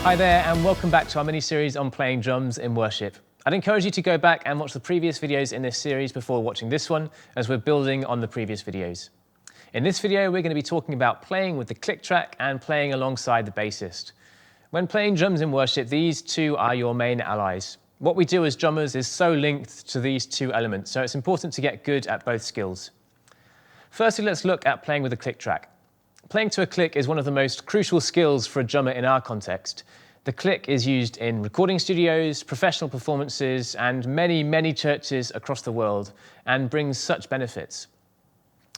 Hi there, and welcome back to our mini-series on playing drums in worship. I'd encourage you to go back and watch the previous videos in this series before watching this one, as we're building on the previous videos. In this video, we're going to be talking about playing with the click track and playing alongside the bassist. When playing drums in worship, these two are your main allies. What we do as drummers is so linked to these two elements, so it's important to get good at both skills. Firstly, let's look at playing with a click track. Playing to a click is one of the most crucial skills for a drummer in our context. The click is used in recording studios, professional performances, and many churches across the world, and brings such benefits.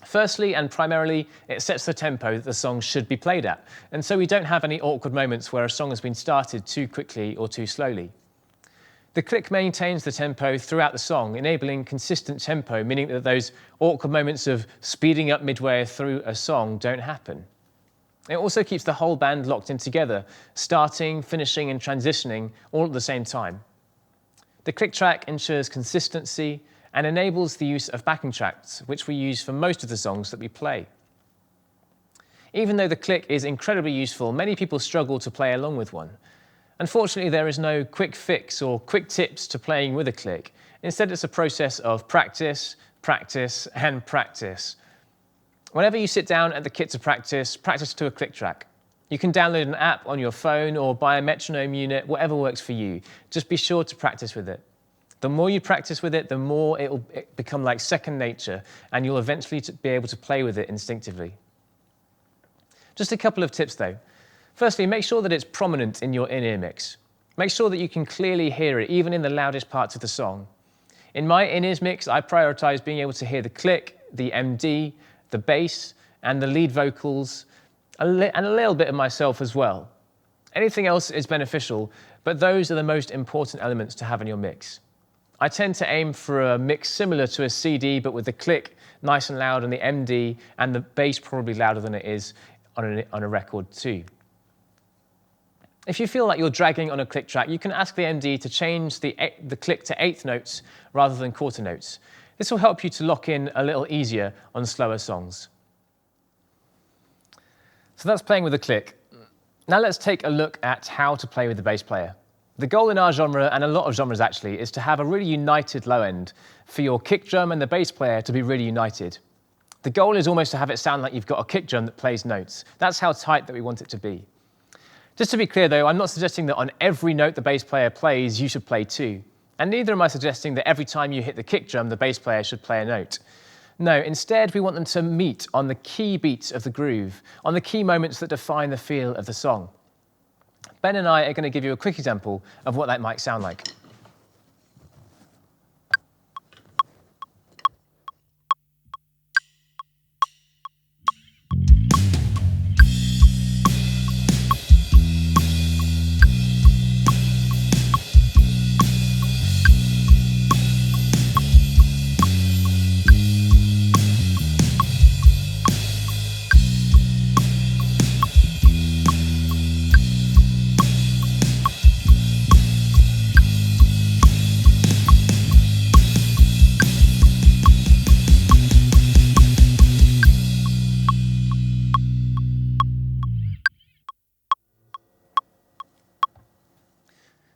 Firstly and primarily, it sets the tempo that the song should be played at, and so we don't have any awkward moments where a song has been started too quickly or too slowly. The click maintains the tempo throughout the song, enabling consistent tempo, meaning that those awkward moments of speeding up midway through a song don't happen. It also keeps the whole band locked in together, starting, finishing, and transitioning all at the same time. The click track ensures consistency and enables the use of backing tracks, which we use for most of the songs that we play. Even though the click is incredibly useful, many people struggle to play along with one. Unfortunately, there is no quick fix or quick tips to playing with a click. Instead, it's a process of practice, practice, and practice. Whenever you sit down at the kit to practice, practice to a click track. You can download an app on your phone or buy a metronome unit, whatever works for you. Just be sure to practice with it. The more you practice with it, the more it will become like second nature, and you'll eventually be able to play with it instinctively. Just a couple of tips though. Firstly, make sure that it's prominent in your in-ear mix. Make sure that you can clearly hear it, even in the loudest parts of the song. In my in-ears mix, I prioritize being able to hear the click, the MD, the bass, and the lead vocals, and a little bit of myself as well. Anything else is beneficial, but those are the most important elements to have in your mix. I tend to aim for a mix similar to a CD, but with the click nice and loud and the MD, and the bass probably louder than it is on a record too. If you feel like you're dragging on a click track, you can ask the MD to change the click to eighth notes rather than quarter notes. This will help you to lock in a little easier on slower songs. So that's playing with a click. Now let's take a look at how to play with the bass player. The goal in our genre, and a lot of genres actually, is to have a really united low end, for your kick drum and the bass player to be really united. The goal is almost to have it sound like you've got a kick drum that plays notes. That's how tight that we want it to be. Just to be clear though, I'm not suggesting that on every note the bass player plays, you should play too. And neither am I suggesting that every time you hit the kick drum, the bass player should play a note. No, instead we want them to meet on the key beats of the groove, on the key moments that define the feel of the song. Ben and I are going to give you a quick example of what that might sound like.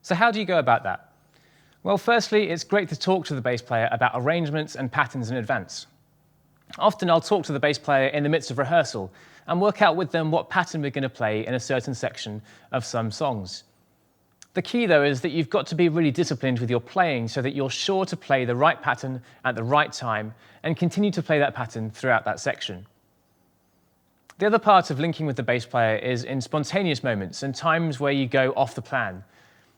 So how do you go about that? Well, firstly, it's great to talk to the bass player about arrangements and patterns in advance. Often I'll talk to the bass player in the midst of rehearsal and work out with them what pattern we're going to play in a certain section of some songs. The key though is that you've got to be really disciplined with your playing so that you're sure to play the right pattern at the right time and continue to play that pattern throughout that section. The other part of linking with the bass player is in spontaneous moments and times where you go off the plan.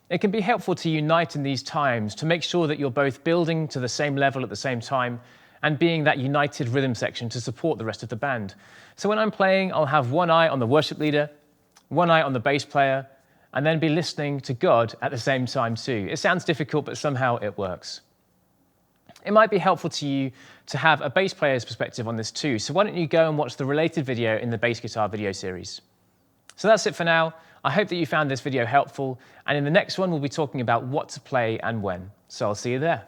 It can be helpful to unite in these times to make sure that you're both building to the same level at the same time and being that united rhythm section to support the rest of the band. So when I'm playing, I'll have one eye on the worship leader, one eye on the bass player, and then be listening to God at the same time too. It sounds difficult, but somehow it works. It might be helpful to you to have a bass player's perspective on this too, so why don't you go and watch the related video in the bass guitar video series. So that's it for now. I hope that you found this video helpful, and in the next one we'll be talking about what to play and when. So I'll see you there.